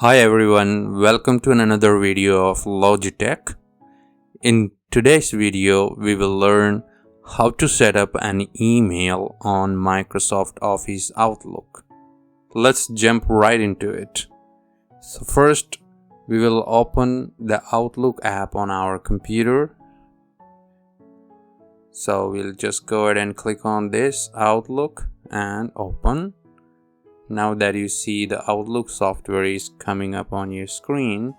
Hi everyone, welcome to another video of LogiTek. In today's video, we will learn how to set up an email on Microsoft Office Outlook. Let's jump right into it. So first, we will open the Outlook app on our computer. So we'll just go ahead and click on this Outlook and open. Now that you see the Outlook software is coming up on your screen,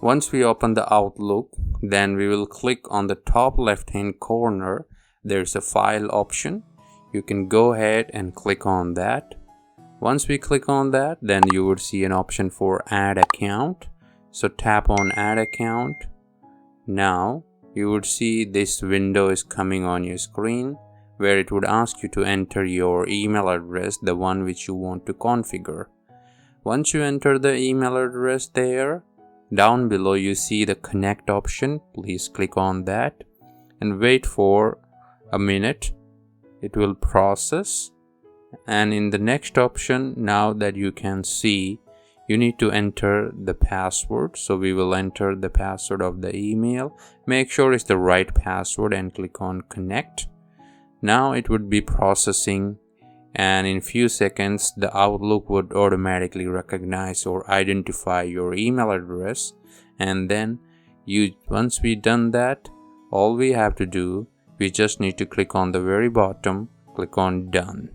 once we open the Outlook, then we will click on the top left hand corner. There's a file option. You can go ahead and click on that. Once we click on that, then you would see an option for add account. So tap on add account. Now you would see this window is coming on your screen, where it would ask you to enter your email address, the one which you want to configure. Once you enter the email address there, down below you see the connect option. Please click on that and wait for a minute. It will process. And in the next option, now that you can see, you need to enter the password. So we will enter the password of the email. Make sure it's the right password and click on connect. Now it would be processing, and in few seconds the Outlook would automatically recognize or identify your email address. And then once we done that, all we have to do, we just need to click on the very bottom, click on done.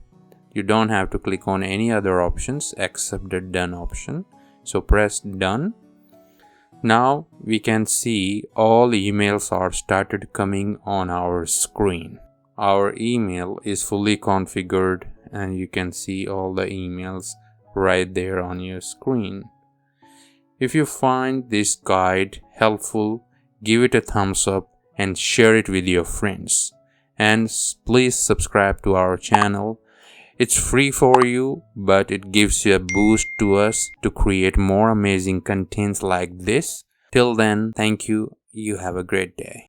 You don't have to click on any other options except the done option. So press done. Now we can see all emails are started coming on our screen. Our email is fully configured and you can see all the emails right there on your screen. If you find this guide helpful, give it a thumbs up and share it with your friends. And please subscribe to our channel. It's free for you, but it gives you a boost to us to create more amazing contents like this. Till then, thank you. You have a great day.